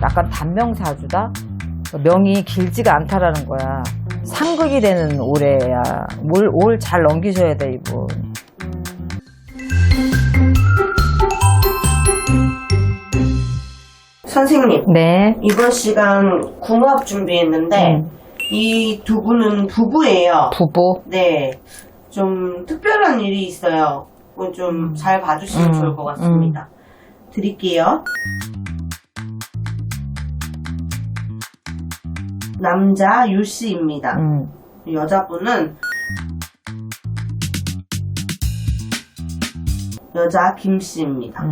약간 단명사주다? 명이 길지가 않다라는 거야. 상극이 되는 올해야. 올 잘 넘기셔야 돼, 이분. 선생님, 네. 이번 시간 궁합 준비했는데 이 두 분은 부부예요. 부부. 네, 좀 특별한 일이 있어요. 좀 잘 봐주시면 좋을 것 같습니다. 드릴게요. 남자 유씨입니다. 여자분은 여자 김씨입니다.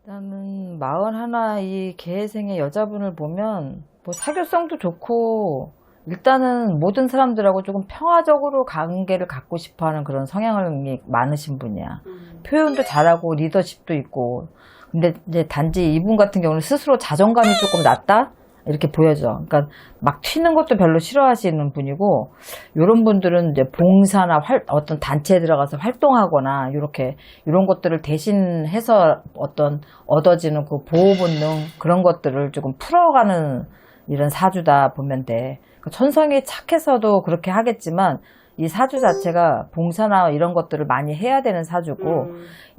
나는 41 이 개생의 여자분을 보면 뭐 사교성도 좋고 일단은 모든 사람들하고 조금 평화적으로 관계를 갖고 싶어하는 그런 성향이 많으신 분이야. 표현도 잘하고 리더십도 있고. 근데 이제 단지 이분 같은 경우는 스스로 자존감이 조금 낮다? 이렇게 보여져. 그러니까 막 튀는 것도 별로 싫어하시는 분이고, 이런 분들은 이제 봉사나 어떤 단체에 들어가서 활동하거나, 이런 것들을 대신해서 어떤 얻어지는 그 보호 본능, 그런 것들을 조금 풀어가는 이런 사주다 보면 돼. 천성이 착해서도 그렇게 하겠지만, 이 사주 자체가 봉사나 이런 것들을 많이 해야 되는 사주고,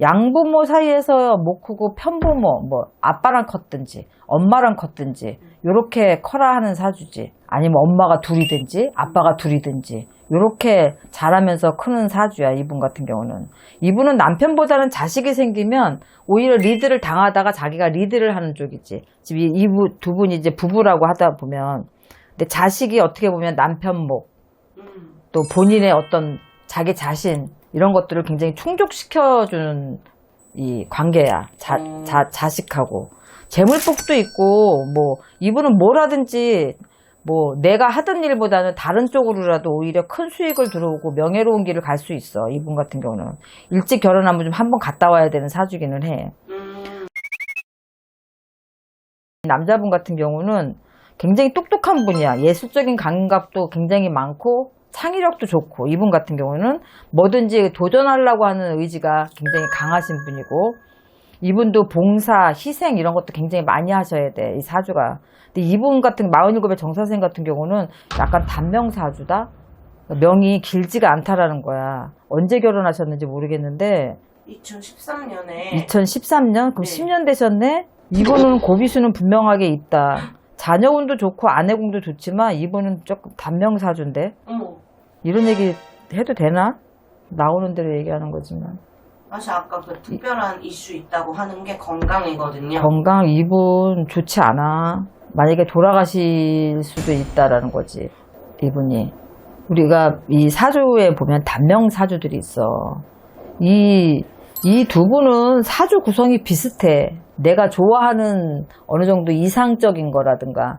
양부모 사이에서 못 크고 편부모, 뭐 아빠랑 컸든지 엄마랑 컸든지 요렇게 커라 하는 사주지. 아니면 엄마가 둘이든지 아빠가 둘이든지 요렇게 자라면서 크는 사주야. 이분 같은 경우는. 이분은 남편보다는 자식이 생기면 오히려 리드를 당하다가 자기가 리드를 하는 쪽이지. 지금 이 두 분이 이제 부부라고 하다 보면, 근데 자식이 어떻게 보면 남편 목, 또 본인의 어떤 자기 자신 이런 것들을 굉장히 충족시켜주는 이 관계야. 자식하고 재물복도 있고, 뭐 이분은 뭘 하든지 뭐 내가 하던 일보다는 다른 쪽으로라도 오히려 큰 수익을 들어오고 명예로운 길을 갈 수 있어. 이분 같은 경우는 일찍 결혼하면 좀 한번 갔다 와야 되는 사주기는 해. 남자분 같은 경우는 굉장히 똑똑한 분이야. 예술적인 감각도 굉장히 많고 창의력도 좋고, 이분 같은 경우는 뭐든지 도전하려고 하는 의지가 굉장히 강하신 분이고, 이분도 봉사, 희생 이런 것도 굉장히 많이 하셔야 돼, 이 사주가. 근데 이분 같은 47의 정사생 같은 경우는 약간 단명사주다? 명이 길지가 않다라는 거야. 언제 결혼하셨는지 모르겠는데 2013년에 2013년? 그럼 네. 10년 되셨네? 이분은 고비수는 분명하게 있다. 자녀운도 좋고 아내운도 좋지만 이분은 조금 단명사주인데? 어머, 이런 얘기 해도 되나? 나오는 대로 얘기하는 거지만. 사실 아까 그 특별한 이슈 있다고 하는 게 건강이거든요. 건강 이분 좋지 않아. 만약에 돌아가실 수도 있다라는 거지, 이분이. 우리가 이 사주에 보면 단명사주들이 있어. 이 두 분은 사주 구성이 비슷해. 내가 좋아하는 어느 정도 이상적인 거라든가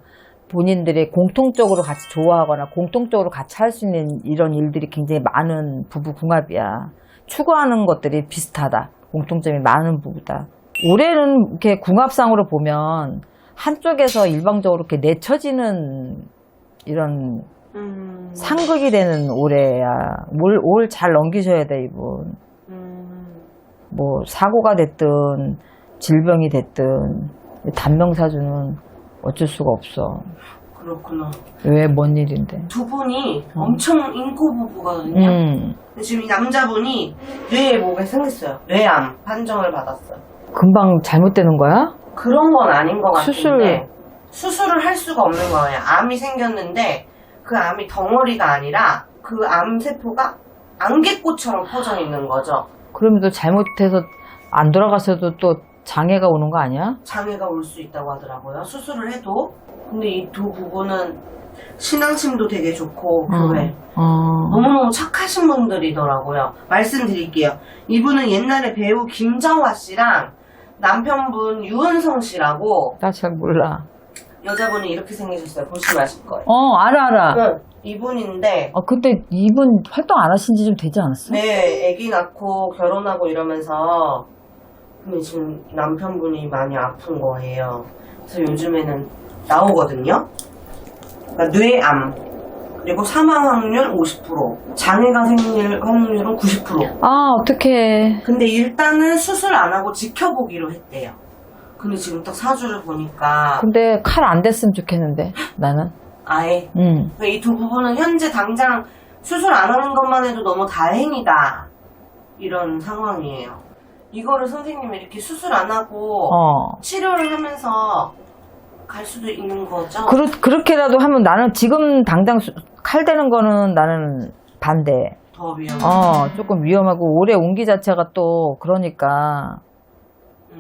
본인들의 공통적으로 같이 좋아하거나 공통적으로 같이 할 수 있는 이런 일들이 굉장히 많은 부부 궁합이야. 추구하는 것들이 비슷하다. 공통점이 많은 부부다. 올해는 이렇게 궁합상으로 보면 한쪽에서 일방적으로 이렇게 내쳐지는 이런 상극이 되는 올해야. 올 잘 넘기셔야 돼, 이분. 뭐 사고가 됐든 질병이 됐든 단명사주는 어쩔 수가 없어. 그렇구나. 왜, 뭔 일인데? 두 분이 엄청 인고 부부거든요. 근데 지금 이 남자분이 뇌에 뭐가 생겼어요. 뇌암 판정을 받았어요. 금방 잘못되는 거야? 그런 건 아닌 것 같은데 수술. 수술을 할 수가 없는 거예요. 암이 생겼는데 그 암이 덩어리가 아니라 그 암세포가 안개꽃처럼 퍼져 있는 거죠. 그러면 또 잘못해서 안 돌아가서도 또 장애가 오는 거 아니야? 장애가 올 수 있다고 하더라고요. 수술을 해도. 근데 이 두 부부는 신앙심도 되게 좋고 교회 너무너무 착하신 분들이더라고요. 말씀드릴게요. 이분은 옛날에 배우 김정화 씨랑 남편분 유은성 씨라고, 나 잘 몰라. 여자분이 이렇게 생기셨어요. 보시면 아실 거예요. 알아. 응. 이분인데 근데 이분 활동 안 하신 지 좀 되지 않았어? 네, 아기 낳고 결혼하고 이러면서 근데 지금 남편분이 많이 아픈 거예요. 그래서 요즘에는 나오거든요. 그러니까 뇌암, 그리고 사망 확률 50%, 장애가 생길 확률은 90%. 아, 어떡해. 근데 일단은 수술 안 하고 지켜보기로 했대요. 근데 지금 딱 사주를 보니까 근데 칼 안 됐으면 좋겠는데, 나는. 아예 응. 이 두 부분은 현재 당장 수술 안 하는 것만 해도 너무 다행이다. 이런 상황이에요. 이거를 선생님이 이렇게 수술 안 하고 치료를 하면서 갈 수도 있는 거죠? 그렇게라도 하면 나는 지금 당장 칼 대는 거는 나는 반대. 더 위험해. 조금 위험하고 오래 온기 자체가 또 그러니까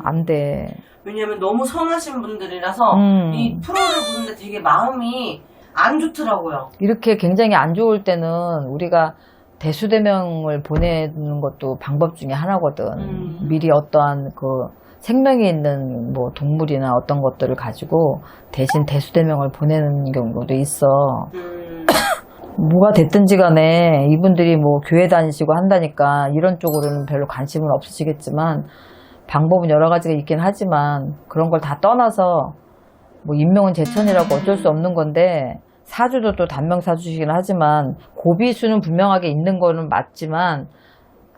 안 돼. 왜냐면 너무 선하신 분들이라서 이 프로를 보는데 되게 마음이 안 좋더라고요. 이렇게 굉장히 안 좋을 때는 우리가 대수대명을 보내는 것도 방법 중에 하나거든. 미리 어떠한 그 생명이 있는 뭐 동물이나 어떤 것들을 가지고 대신 대수대명을 보내는 경우도 있어. 뭐가 됐든지 간에 이분들이 뭐 교회 다니시고 한다니까 이런 쪽으로는 별로 관심은 없으시겠지만 방법은 여러 가지가 있긴 하지만 그런 걸 다 떠나서 뭐 인명은 제천이라고 어쩔 수 없는 건데 사주도 또 단명사주시긴 하지만 고비수는 분명하게 있는 거는 맞지만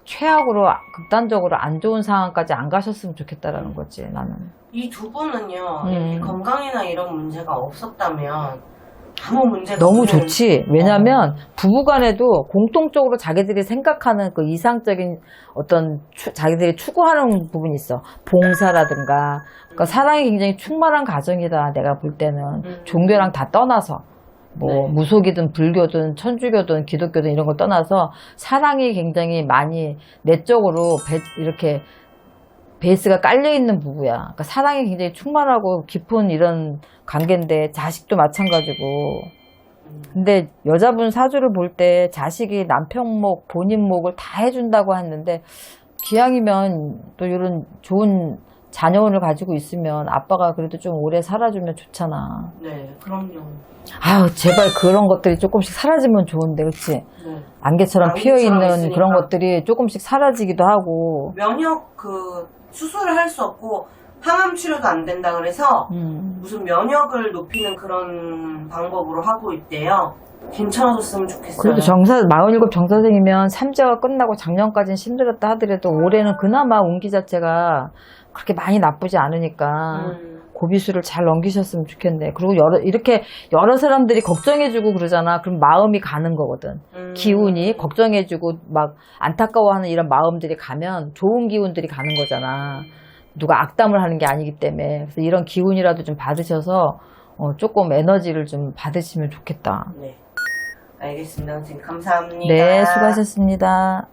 최악으로 극단적으로 안 좋은 상황까지 안 가셨으면 좋겠다라는 거지 나는. 이 두 분은요 이렇게 건강이나 이런 문제가 없었다면 아무 문제가 너무 없는 좋지. 왜냐면 부부간에도 공통적으로 자기들이 생각하는 그 이상적인 어떤 자기들이 추구하는 부분이 있어. 봉사라든가 그러니까 사랑이 굉장히 충만한 가정이다. 내가 볼 때는 종교랑 다 떠나서 뭐 네. 무속이든 불교든 천주교든 기독교든 이런 걸 떠나서 사랑이 굉장히 많이 내적으로 이렇게 베이스가 깔려있는 부부야. 그러니까 사랑이 굉장히 충만하고 깊은 이런 관계인데 자식도 마찬가지고. 근데 여자분 사주를 볼 때 자식이 남편 목, 본인 목을 다 해준다고 했는데 기왕이면 또 이런 좋은 자녀운을 가지고 있으면 아빠가 그래도 좀 오래 살아주면 좋잖아. 네, 그럼요. 아유, 제발 그런 것들이 조금씩 사라지면 좋은데, 그치? 네. 안개처럼 피어있는 있으니까. 그런 것들이 조금씩 사라지기도 하고. 면역 수술을 할 수 없고 항암 치료도 안 된다 그래서 무슨 면역을 높이는 그런 방법으로 하고 있대요. 괜찮아졌으면 좋겠어요. 그래도 47 정사생이면 삼재가 끝나고 작년까지는 힘들었다 하더라도 올해는 그나마 운기 자체가 그렇게 많이 나쁘지 않으니까 고비수를 잘 넘기셨으면 좋겠네. 그리고 이렇게 여러 사람들이 걱정해주고 그러잖아. 그럼 마음이 가는 거거든. 기운이 걱정해주고 막 안타까워하는 이런 마음들이 가면 좋은 기운들이 가는 거잖아. 누가 악담을 하는 게 아니기 때문에. 그래서 이런 기운이라도 좀 받으셔서 조금 에너지를 좀 받으시면 좋겠다. 네. 알겠습니다. 선생님 감사합니다. 네, 수고하셨습니다.